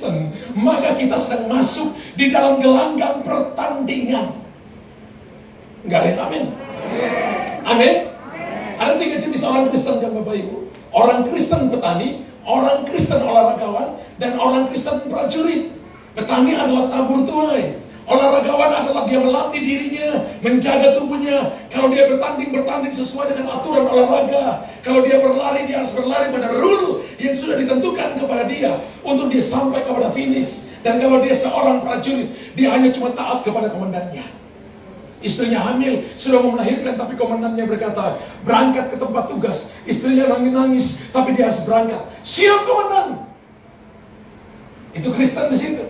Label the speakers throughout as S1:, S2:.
S1: Kristen, maka kita sedang masuk di dalam gelanggang pertandingan. Enggak ada yang amin? Amin? Ada 3 jenis orang Kristen kan Bapak Ibu. Orang Kristen petani, orang Kristen olahragawan, dan orang Kristen prajurit. Petani adalah tabur tuai. Olahragawan adalah dia melatih dirinya, menjaga tubuhnya. Kalau dia bertanding sesuai dengan aturan olahraga. Kalau dia berlari, dia harus berlari pada rule yang sudah ditentukan kepada dia untuk dia sampai kepada finish. Dan kalau dia seorang prajurit, dia hanya cuma taat kepada komandannya. Istrinya hamil, sudah mau melahirkan, tapi komandannya berkata, berangkat ke tempat tugas. Istrinya nangis-nangis, tapi dia harus berangkat. Siap komandan. Itu Kristen di situ.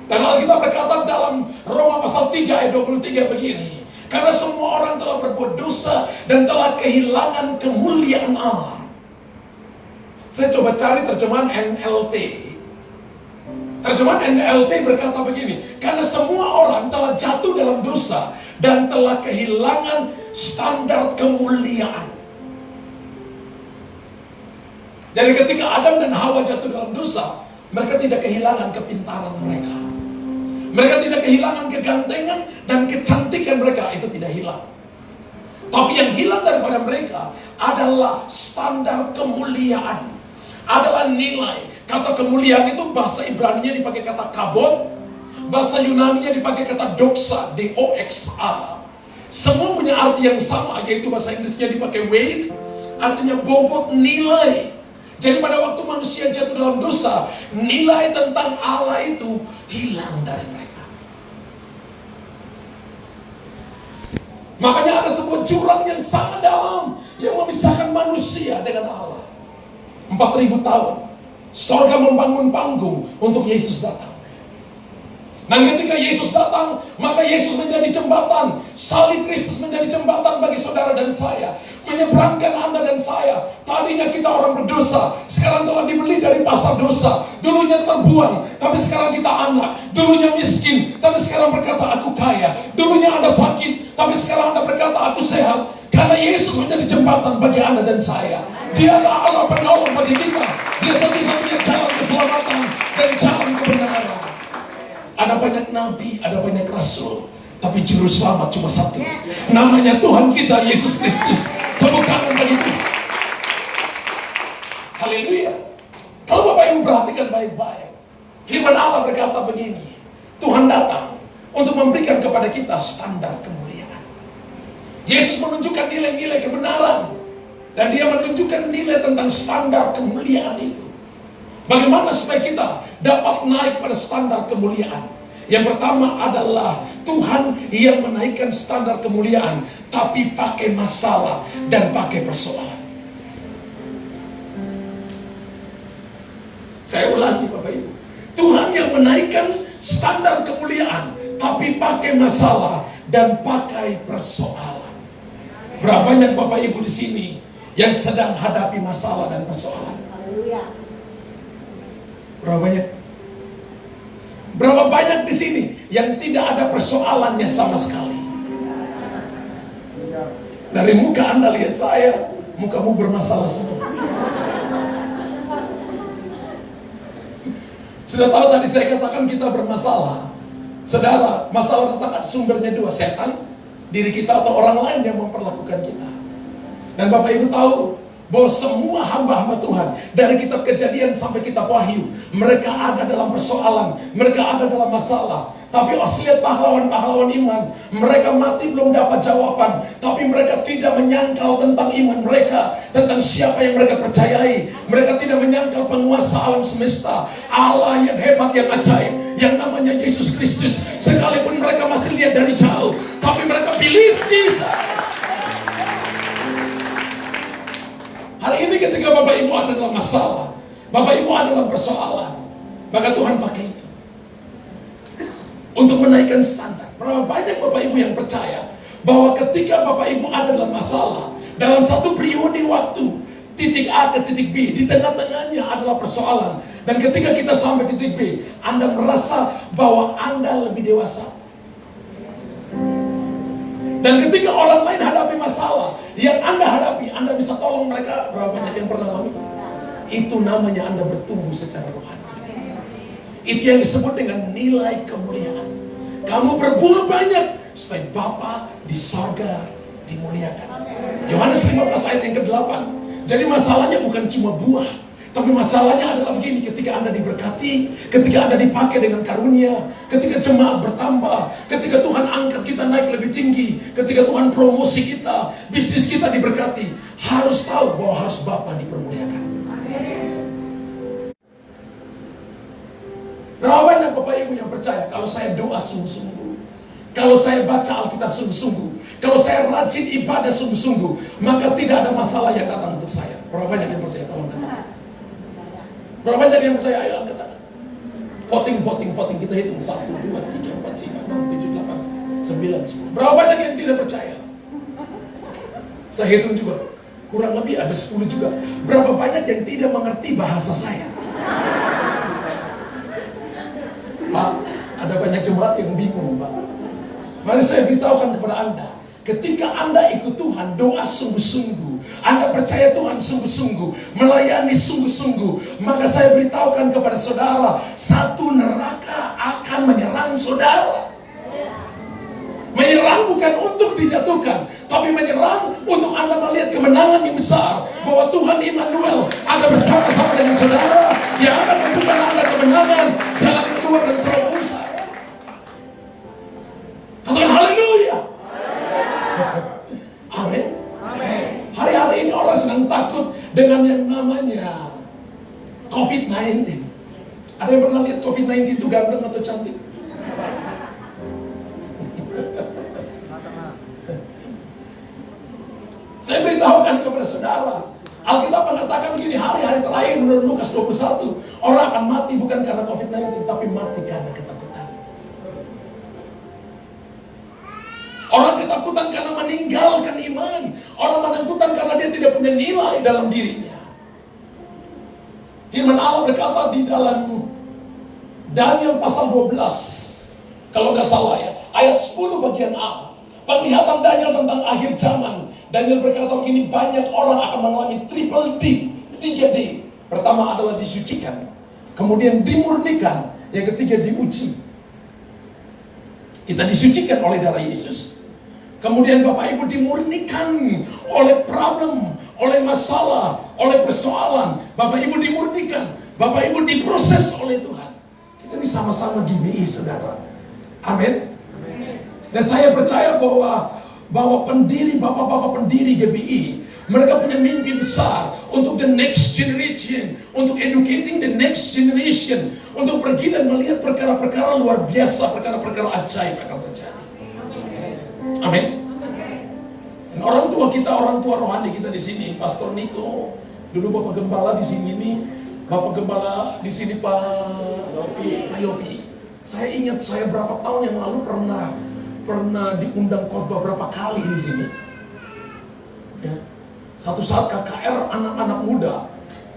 S1: Dan Alkitab berkata dalam Roma pasal 3 ayat 23 begini. Karena semua orang telah berbuat dosa dan telah kehilangan kemuliaan Allah. Saya coba cari terjemahan NLT. Terjemahan NLT berkata begini. Karena semua orang telah jatuh dalam dosa dan telah kehilangan standar kemuliaan. Jadi ketika Adam dan Hawa jatuh dalam dosa, mereka tidak kehilangan kepintaran mereka. Mereka tidak kehilangan kegantengan dan kecantikan mereka, itu tidak hilang. Tapi yang hilang daripada mereka adalah standar kemuliaan. Adalah nilai. Kata kemuliaan itu bahasa Ibrani-nya dipakai kata kabod, bahasa Yunani-nya dipakai kata doxa, D-O-X-A. Semua punya arti yang sama, yaitu bahasa Inggrisnya dipakai weight, artinya bobot, nilai. Jadi pada waktu manusia jatuh dalam dosa, nilai tentang Allah itu hilang dari mereka. Makanya ada sebuah jurang yang sangat dalam yang memisahkan manusia dengan Allah. 4.000 tahun sorga membangun panggung untuk Yesus datang. Dan ketika Yesus datang, maka Yesus menjadi jembatan. Salib Kristus menjadi jembatan bagi saudara dan saya, menyeberangkan Anda dan saya. Tadinya kita orang berdosa, sekarang telah dibeli dari pasar dosa. Dulunya terbuang, tapi sekarang kita anak. Dulunya miskin, tapi sekarang berkata aku kaya. Dulunya Anda sakit, tapi sekarang Anda berkata aku sehat. Karena Yesus menjadi jembatan bagi Anda dan saya. Dialah Allah penolong bagi kita. Dia satu-satunya jalan keselamatan dan jalan kebenaran. Ada banyak nabi, ada banyak rasul, tapi juru selamat cuma satu. Namanya Tuhan kita, Yesus Kristus. Tepuk tangan bagi Tuhan. Haleluya. Kalau Bapak Ibu perhatikan baik-baik, firman Allah berkata begini. Tuhan datang untuk memberikan kepada kita standar kemuliaan. Yesus menunjukkan nilai-nilai kebenaran, dan dia menunjukkan nilai tentang standar kemuliaan itu. Bagaimana supaya kita dapat naik pada standar kemuliaan? Yang pertama adalah Tuhan yang menaikkan standar kemuliaan, tapi pakai masalah dan pakai persoalan. Saya ulangi Bapak Ibu. Tuhan yang menaikkan standar kemuliaan, tapi pakai masalah dan pakai persoalan. Berapa banyak Bapak Ibu di sini yang sedang hadapi masalah dan persoalan? Haleluya. Berapa banyak? Berapa banyak di sini yang tidak ada persoalannya sama sekali? Dari muka Anda lihat saya, mukamu bermasalah semua. Sudah tahu tadi saya katakan kita bermasalah. Saudara, masalah datang sumbernya dua, setan, diri kita atau orang lain yang memperlakukan kita. Dan Bapak Ibu tahu bahwa semua hamba-hamba Tuhan dari kitab Kejadian sampai kitab Wahyu, mereka ada dalam persoalan, mereka ada dalam masalah. Tapi harus lihat pahlawan-pahlawan iman, mereka mati belum dapat jawaban, tapi mereka tidak menyangkal tentang iman mereka, tentang siapa yang mereka percayai. Mereka tidak menyangkal penguasa alam semesta, Allah yang hebat, yang ajaib, yang namanya Yesus Kristus. Sekalipun mereka masih lihat dari jauh, tapi mereka believe Jesus. Hari ini ketika Bapak Ibu ada dalam masalah, Bapak Ibu ada dalam persoalan, maka Tuhan pakai itu untuk menaikkan standar. Berapa banyak Bapak Ibu yang percaya bahwa ketika Bapak Ibu ada dalam masalah, dalam satu periode waktu, titik A ke titik B, di tengah-tengahnya adalah persoalan. Dan ketika kita sampai titik B, Anda merasa bahwa Anda lebih dewasa. Dan ketika orang lain hadapi masalah yang Anda hadapi, Anda bisa tolong mereka. Berapa banyak yang pernah alami? Itu namanya Anda bertumbuh secara rohani. Itu yang disebut dengan nilai kemuliaan. Kamu berbuah banyak supaya Bapa di sorga dimuliakan. Yohanes 15 ayat yang ke-8. Jadi masalahnya bukan cuma buah, tapi masalahnya adalah begini: ketika Anda diberkati, ketika Anda dipakai dengan karunia, ketika jemaat bertambah, ketika Tuhan angkat kita naik lebih tinggi, ketika Tuhan promosi kita, bisnis kita diberkati, harus tahu bahwa harus Bapa dipermuliakan. Berapa banyak Bapak Ibu yang percaya kalau saya doa sungguh-sungguh, kalau saya baca Alkitab sungguh-sungguh, kalau saya rajin ibadah sungguh-sungguh, maka tidak ada masalah yang datang untuk saya. Berapa banyak yang percaya? Tolong katakan. Berapa banyak yang percaya? Ayo katakan. Voting. Kita hitung 1, 2, 3, 4, 5, 6, 7, 8, 9, 10. Berapa banyak yang tidak percaya? Saya hitung juga. Kurang lebih ada 10 juga. Berapa banyak yang tidak mengerti bahasa saya? Pak, ada banyak jemaat yang bingung, Pak. Mari saya beritahukan kepada Anda, ketika Anda ikut Tuhan, doa sungguh-sungguh, Anda percaya Tuhan sungguh-sungguh, melayani sungguh-sungguh, maka saya beritahukan kepada saudara, satu neraka akan menyerang saudara. Menyerang bukan untuk dijatuhkan, tapi menyerang untuk Anda melihat kemenangan yang besar, bahwa Tuhan Immanuel ada bersama-sama dengan saudara, yang akan memberikan Anda kemenangan, jalan keluar dan terobosan. Katakan haleluya. Amin. Hari-hari ini orang sedang takut dengan yang namanya COVID-19. Ada yang pernah lihat COVID-19 itu ganteng atau cantik? Saya beritahukan kepada saudara, Alkitab mengatakan begini, hari-hari terakhir menurut Lukas 21, orang akan mati bukan karena COVID-19, tapi mati karena ketakutan. Orang ketakutan karena meninggalkan iman. Orang ketakutan karena dia tidak punya nilai dalam dirinya. Firman Allah berkata di dalam Daniel pasal 12, kalau nggak salah ya, ayat 10 bagian A, penglihatan Daniel tentang akhir zaman. Daniel berkata begini, banyak orang akan mengalami triple D, 3D. Pertama adalah disucikan, kemudian dimurnikan, yang ketiga diuji. Kita disucikan oleh darah Yesus, kemudian Bapak Ibu dimurnikan oleh problem, oleh masalah, oleh persoalan. Bapak Ibu dimurnikan, Bapak Ibu diproses oleh Tuhan. Kita ini sama-sama GBI, saudara. Amin. Dan saya percaya bahwa pendiri, bapak-bapak pendiri GBI, mereka punya mimpi besar untuk the next generation, untuk educating the next generation, untuk pergi dan melihat perkara-perkara luar biasa, perkara-perkara ajaib akan terjadi. Amin. Dan orang tua kita, orang tua rohani kita di sini, Pastor Niko, dulu Bapak Gembala di sini nih, Bapak Gembala di sini Pak Yopi. Saya ingat saya berapa tahun yang lalu pernah diundang khotbah berapa kali di sini. Ya. Satu saat KKR anak-anak muda,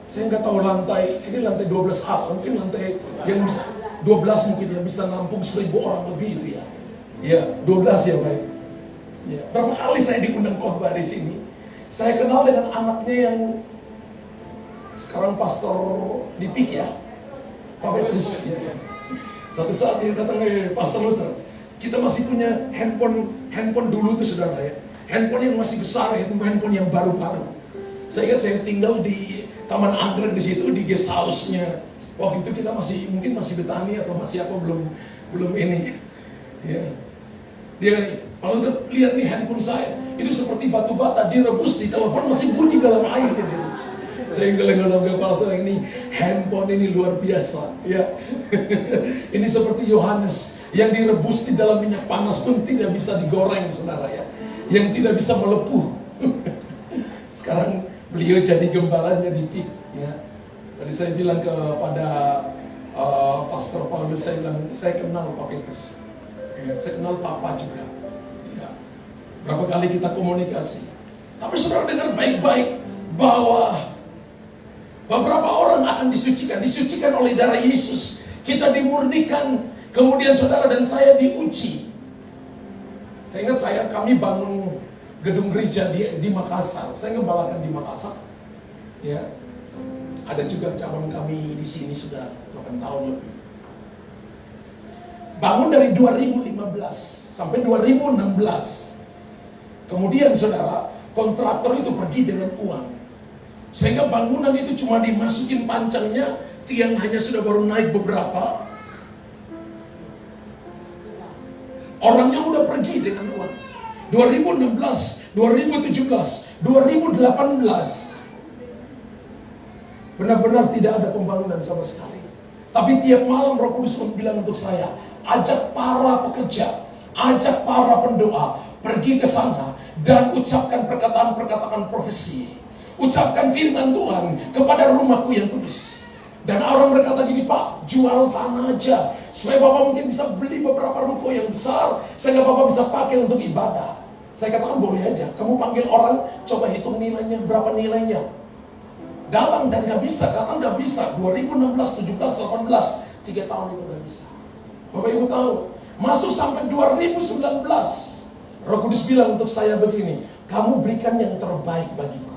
S1: saya nggak tahu lantai 12A, mungkin lantai yang bisa 12 mungkin yang bisa nampung 1000 orang lebih itu ya. Ya, 12 ya baik. Ya. Berapa kali saya diundang khotbah di sini. Saya kenal dengan anaknya yang sekarang pastor di PIK ya, Pak Petrus. Ya. Satu saat dia datang ke Pastor Luther. Kita masih punya handphone dulu tuh saudara ya. Handphone yang masih besar, handphone yang baru-baru. Saya ingat saya tinggal di Taman Anggrek di situ, di guest house-nya. Waktu itu kita mungkin masih Betani atau masih apa, belum ini. Ya. Dia kalau udah lihat nih handphone saya, itu seperti batu bata direbus di telepon masih bunyi dalam air dia direbus. Saya geleng-geleng kepala saya, ini handphone ini luar biasa ya. Ini seperti Yohanes yang direbus di dalam minyak panas pun tidak bisa digoreng, saudara ya, yang tidak bisa melepuh. Sekarang beliau jadi gembalanya di PIK ya. Tadi saya bilang kepada Pastor Paulus, saya bilang saya kenal Pak Petrus ya, saya kenal Papa juga ya. Berapa kali kita komunikasi. Tapi saudara dengar baik-baik bahwa beberapa orang akan disucikan oleh darah Yesus. Kita dimurnikan. Kemudian saudara dan saya diuji. Saya ingat kami bangun gedung gereja di Makassar. Saya ngembalakan di Makassar. Ya. Ada juga cabang kami di sini sudah 8 tahun lebih. Bangun dari 2015 sampai 2016. Kemudian saudara, kontraktor itu pergi dengan uang. Sehingga bangunan itu cuma dimasukin pancangnya, tiang hanya sudah baru naik beberapa. Orangnya udah pergi dengan uang. 2016, 2017, 2018. Benar-benar tidak ada pembangunan sama sekali. Tapi tiap malam Roh Kudus bilang untuk saya, ajak para pekerja, ajak para pendoa, pergi ke sana dan ucapkan perkataan-perkataan profesi. Ucapkan firman Tuhan kepada rumahku yang kudus. Dan orang berkata gini, Pak, jual tanah aja, supaya Bapak mungkin bisa beli beberapa ruko yang besar, sehingga Bapak bisa pakai untuk ibadah. Saya katakan boleh aja, kamu panggil orang, coba hitung nilainya, berapa nilainya. Datang dan gak bisa, datang gak bisa. 2016, 17, 18, 3 tahun itu gak bisa. Bapak Ibu tahu, masuk sampai 2019, Roh Kudus bilang untuk saya begini, kamu berikan yang terbaik bagiku.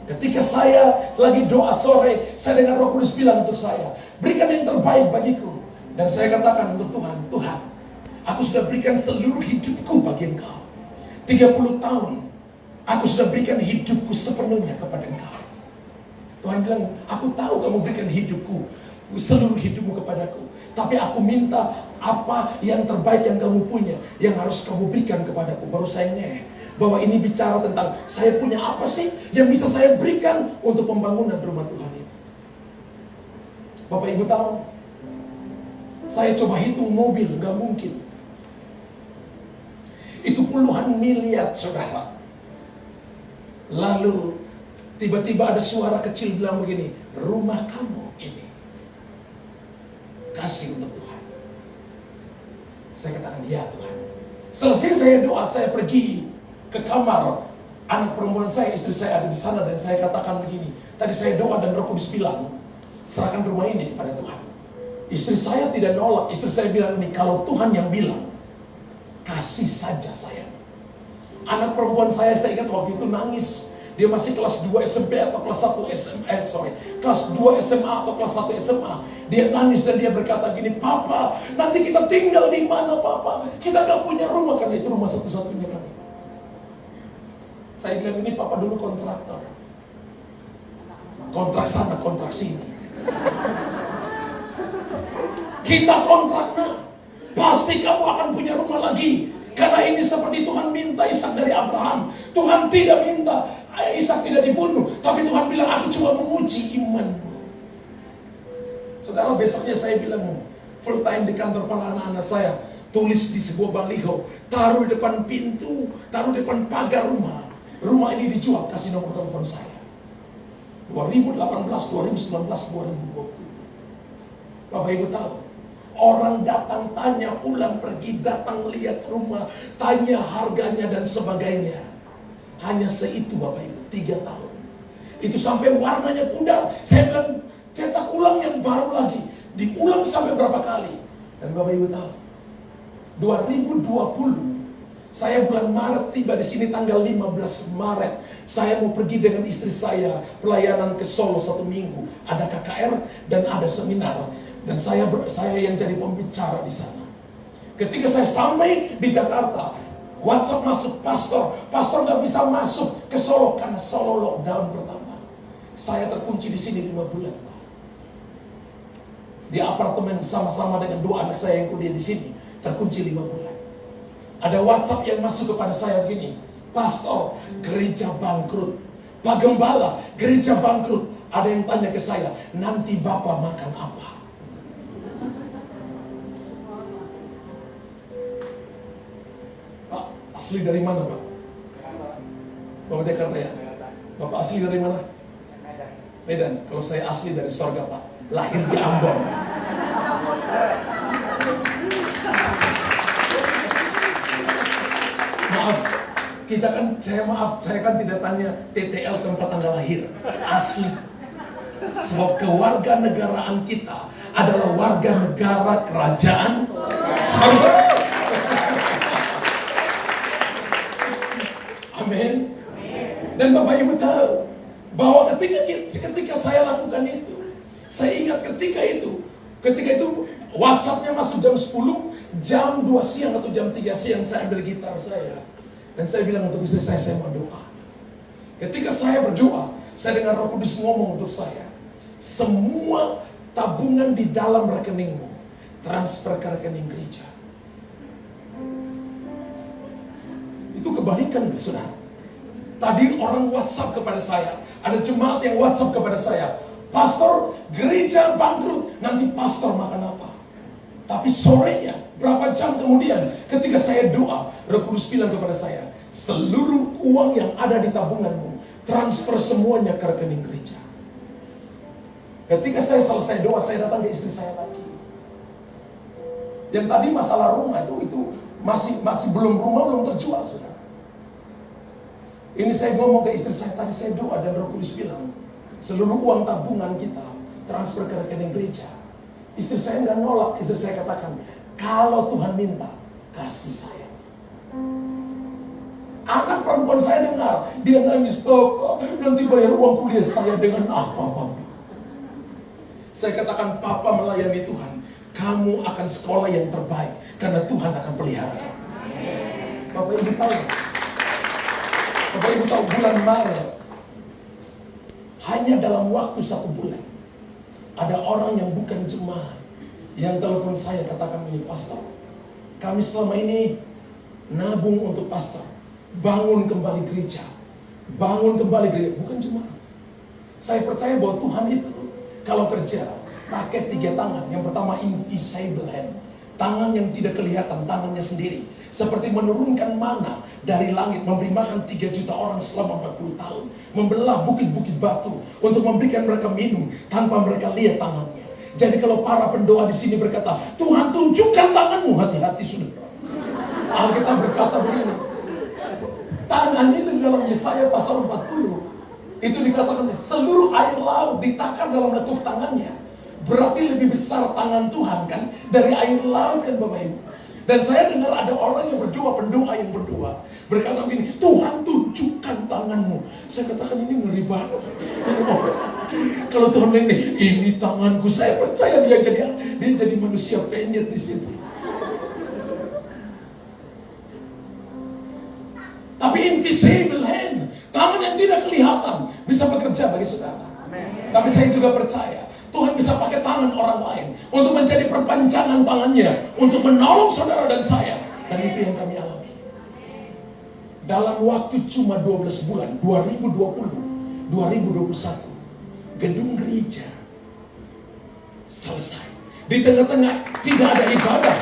S1: Ketika saya lagi doa sore, saya dengar Roh Kudus bilang untuk saya, berikan yang terbaik bagiku. Dan saya katakan untuk Tuhan, Tuhan, aku sudah berikan seluruh hidupku bagi Engkau. 30 tahun, aku sudah berikan hidupku sepenuhnya kepada Engkau. Tuhan bilang, aku tahu kamu berikan hidupku, seluruh hidupmu kepadaku. Tapi aku minta apa yang terbaik yang kamu punya, yang harus kamu berikan kepadaku. Baru saya ngeh, bahwa ini bicara tentang saya punya apa sih yang bisa saya berikan untuk pembangunan rumah Tuhan ini. Bapak Ibu tahu, saya coba hitung mobil, gak mungkin. Itu puluhan miliar saudara. Lalu tiba-tiba ada suara kecil bilang begini, rumah kamu ini kasih untuk Tuhan. Saya katakan, ya Tuhan. Selesai saya doa, saya pergi ke kamar anak perempuan saya, istri saya ada di sana, dan saya katakan begini, tadi saya doa dan Roh Kudus bilang, serahkan rumah ini kepada Tuhan. Istri saya tidak nolak, istri saya bilang ini, kalau Tuhan yang bilang, kasih saja saya. Anak perempuan saya ingat waktu itu nangis. Dia masih kelas 2 SMP atau kelas 1 SMA, kelas 2 SMA atau kelas 1 SMA. Dia nangis dan dia berkata gini, Papa, nanti kita tinggal di mana Papa? Kita gak punya rumah, karena itu rumah satu-satunya kami. Saya bilang, ini Papa dulu kontraktor. Kontrak sana, kontrak sini. Kita kontraknya, pasti kamu akan punya rumah lagi. Karena ini seperti Tuhan minta Ishak dari Abraham. Tuhan tidak minta Ishak tidak dibunuh, tapi Tuhan bilang, aku cuma menguji imanmu. Saudara, besoknya saya bilang full time di kantor para anak-anak saya, tulis di sebuah baliho, taruh di depan pintu, taruh di depan pagar rumah. Rumah ini dijual, kasih nomor telepon saya. 2018, 2019, 2020. Bapak Ibu tahu, orang datang tanya, pulang pergi, datang lihat rumah, tanya harganya dan sebagainya. Hanya seitu Bapak Ibu, 3 tahun. Itu sampai warnanya pudar. Saya bilang, cetak ulang yang baru lagi. Diulang sampai berapa kali. Dan Bapak Ibu tahu, 2020, saya bulan Maret tiba di sini tanggal 15 Maret. Saya mau pergi dengan istri saya pelayanan ke Solo 1 minggu. Ada KKR dan ada seminar. Dan saya yang jadi pembicara di sana. Ketika saya sampai di Jakarta, WhatsApp masuk, pastor gak bisa masuk ke Solo karena Solo lockdown pertama. Saya terkunci di sini 5 bulan, Pak. Di apartemen sama-sama dengan 2 anak saya yang kuliah di sini, terkunci 5 bulan. Ada WhatsApp yang masuk kepada saya begini, Pastor, gereja bangkrut. Pak Gembala, gereja bangkrut. Ada yang tanya ke saya, nanti Bapak makan apa? Pak, asli dari mana Pak? Bapak Jakarta ya? Bapak asli dari mana? Medan. Kalau saya asli dari sorga Pak, lahir di Ambon. Maaf, saya kan tidak tanya TTL tempat tanggal lahir. Asli. Sebab kewarganegaraan kita adalah warga negara kerajaan sorga. Amin. Dan Bapak Ibu tahu bahwa ketika saya lakukan itu, saya ingat ketika itu Ketika itu WhatsApp-nya masuk jam 10, jam 2 siang atau jam 3 siang saya ambil gitar saya. Dan saya bilang untuk istri saya mau doa. Ketika saya berdoa, saya dengar Roh Kudus ngomong untuk saya. Semua tabungan di dalam rekeningmu, transfer ke rekening gereja. Itu kebalikan, saudara. Tadi orang WhatsApp kepada saya, ada jemaat yang WhatsApp kepada saya, pastor, gereja bangkrut, nanti pastor makan apa? Tapi sorenya, berapa jam kemudian, ketika saya doa, Roh Kudus bilang kepada saya, seluruh uang yang ada di tabunganmu, transfer semuanya ke rekening gereja. Ketika saya selesai doa, saya datang ke istri saya lagi. Yang tadi masalah rumah itu masih belum, rumah belum terjual, saudara. Ini saya ngomong ke istri saya, tadi saya doa dan Roh Kudus bilang, seluruh uang tabungan kita transfer ke rekening gereja. Istri saya nggak nolak, istri saya katakan, kalau Tuhan minta, kasih saya. Anak perempuan saya dengar, dia nangis, Papa, nanti bayar uang kuliah saya dengan apa, Papa? Saya katakan, Papa melayani Tuhan, kamu akan sekolah yang terbaik, karena Tuhan akan pelihara kamu. Bapak Ibu tahu? Bapak Ibu tahu bulan Maret, hanya dalam waktu 1 bulan, ada orang yang bukan jemaat, yang telepon saya katakan ini, Pastor, kami selama ini nabung untuk pastor, bangun kembali gereja, bukan jemaat. Saya percaya bahwa Tuhan itu, kalau kerja, pakai 3 tangan. Yang pertama, invisible hand. Tangan yang tidak kelihatan, tangannya sendiri. Seperti menurunkan mana dari langit, memberi makan 3 juta orang selama 40 tahun. Membelah bukit-bukit batu untuk memberikan mereka minum tanpa mereka lihat tangannya. Jadi kalau para pendoa di sini berkata, Tuhan tunjukkan tanganmu, hati-hati saudara. Alkitab berkata begini, tangan itu di dalam Yesaya pasal 40. Itu dikatakan, seluruh air laut ditakar dalam lekuk tangannya. Berarti lebih besar tangan Tuhan kan dari air laut kan Bapak Ibu. Dan saya dengar ada orang yang berdoa, pendoa yang berdoa, berkata begini, Tuhan tunjukkan tanganmu. Saya katakan ini ngeri banget. Kalau Tuhan bilang ini tanganku, saya percaya dia jadi manusia penyet di situ. Tapi invisible hand, tangan yang tidak kelihatan, bisa bekerja bagi saudara. Tapi saya juga percaya Tuhan bisa pakai tangan orang lain untuk menjadi perpanjangan tangannya untuk menolong saudara dan saya. Dan itu yang kami alami. Dalam waktu cuma 12 bulan, 2020, 2021, gedung gereja selesai. Di tengah-tengah tidak ada ibadah.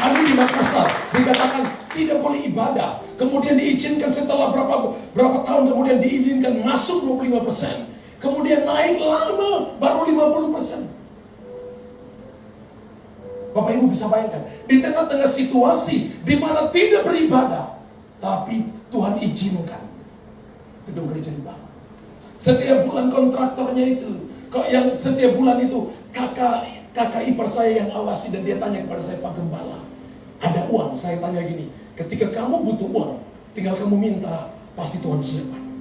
S1: Kami di Makassar dikatakan tidak boleh ibadah. Kemudian diizinkan setelah berapa tahun kemudian diizinkan masuk 25%. Kemudian naik lama baru 50%. Bapak Ibu bisa bayangkan, di tengah-tengah situasi di mana tidak beribadah, tapi Tuhan izinkan gedung gereja dibangun. Setiap bulan kontraktornya itu, kok yang setiap bulan itu kakak ipar saya yang awasi dan dia tanya kepada saya, Pak Gembala, ada uang? Saya tanya gini, ketika kamu butuh uang, tinggal kamu minta, pasti Tuhan siapkan.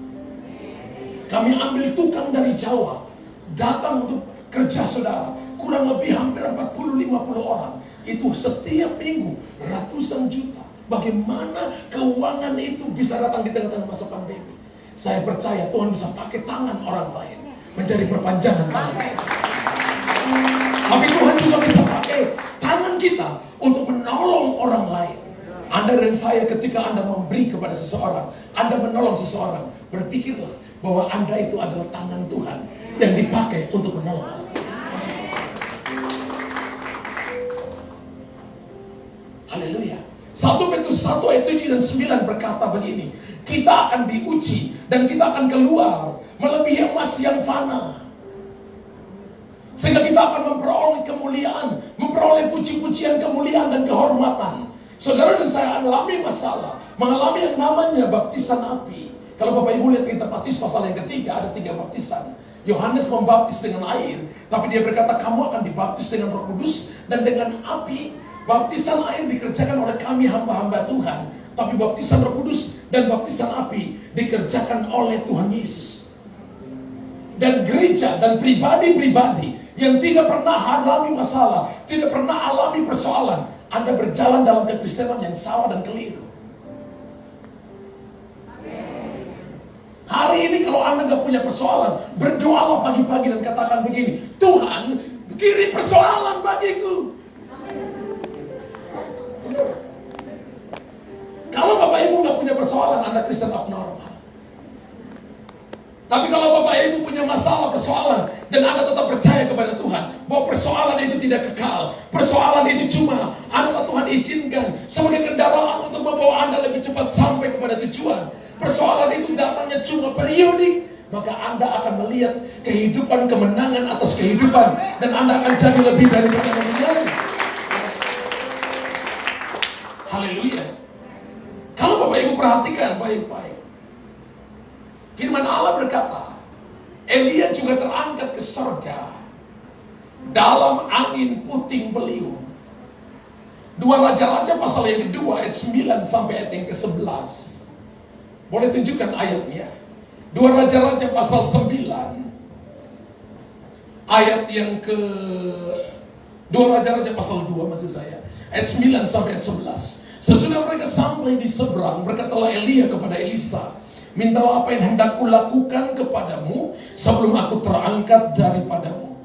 S1: Kami ambil tukang dari Jawa, datang untuk kerja saudara, kurang lebih hampir 40-50 orang. Itu setiap minggu ratusan juta. Bagaimana keuangan itu bisa datang di tengah-tengah masa pandemi? Saya percaya Tuhan bisa pakai tangan orang lain menjadi perpanjangan tangan kita. Tapi Tuhan juga bisa pakai tangan kita untuk menolong orang lain. Anda dan saya ketika Anda memberi kepada seseorang, Anda menolong seseorang, berpikirlah bahwa Anda itu adalah tangan Tuhan yang dipakai untuk menolong orang. Haleluya. 1 Petrus 1 ayat 7 dan 9 berkata begini, kita akan diuji dan kita akan keluar melebihi emas yang fana, sehingga kita akan memperoleh kemuliaan, memperoleh puji-pujian, kemuliaan dan kehormatan. Saudara dan saya alami masalah, mengalami yang namanya baptisan api. Kalau Bapak Ibu lihat kitab Matius pasal yang ketiga, ada 3 baptisan. Yohanes membaptis dengan air, tapi dia berkata kamu akan dibaptis dengan Roh Kudus dan dengan api. Baptisan air dikerjakan oleh kami hamba-hamba Tuhan, tapi baptisan Roh Kudus dan baptisan api dikerjakan oleh Tuhan Yesus. Dan gereja dan pribadi-pribadi yang tidak pernah alami masalah, tidak pernah alami persoalan, Anda berjalan dalam kekristenan yang salah dan keliru. Hari ini kalau Anda gak punya persoalan, berdoalah pagi-pagi dan katakan begini, Tuhan, kirim persoalan bagiku. Kalau Bapak Ibu gak punya persoalan, Anda Kristen abnormal. Tapi kalau Bapak Ibu punya masalah, persoalan, dan Anda tetap percaya kepada Tuhan, bahwa persoalan itu tidak kekal, persoalan itu cuma adalah Tuhan izinkan sebagai kendaraan untuk membawa Anda lebih cepat sampai kepada tujuan. Persoalan itu datangnya cuma periodik, maka Anda akan melihat kehidupan kemenangan atas kehidupan, dan Anda akan jadi lebih daripada menang. Haleluya. Kalau Bapak Ibu perhatikan baik-baik, firman Allah berkata, Elia juga terangkat ke surga dalam angin puting beliung. 2 Raja-Raja pasal yang kedua ayat 9 sampai ayat yang ke-11. Boleh tunjukkan ayatnya. 2 Raja-Raja pasal 9 ayat yang ke 2 Raja-Raja pasal 2 maksud saya, ayat 9 sampai ayat 11. Sesudah mereka sampai di seberang, berkatalah Elia kepada Elisa, mintalah apa yang hendak kulakukan kepadamu sebelum aku terangkat daripadamu.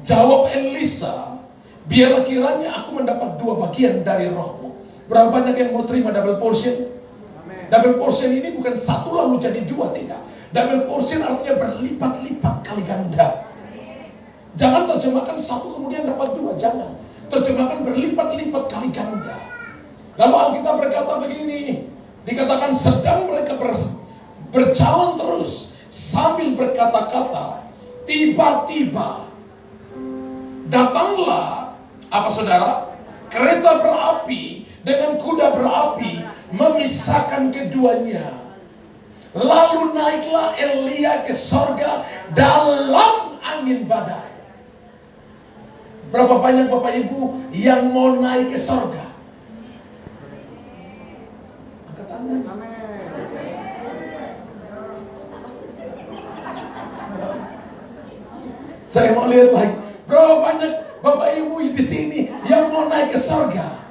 S1: Jawab Elisa, biarlah kiranya aku mendapat 2 bagian dari rohmu. Berapa banyak yang mau terima double portion? Double portion ini bukan satu lalu jadi 2, tidak. Double portion artinya berlipat-lipat kali ganda. Jangan terjemahkan 1 kemudian dapat 2, jangan. Terjemahkan berlipat-lipat kali ganda. Lalu Alkitab berkata begini, dikatakan sedang mereka berjalan terus sambil berkata-kata, tiba-tiba datanglah, apa saudara? Kereta berapi dengan kuda berapi memisahkan keduanya. Lalu naiklah Elia ke sorga dalam angin badai. Berapa banyak Bapak Ibu yang mau naik ke sorga? Angkat tangan. Saya mau lihat lagi. Berapa banyak Bapak Ibu di sini yang mau naik ke sorga?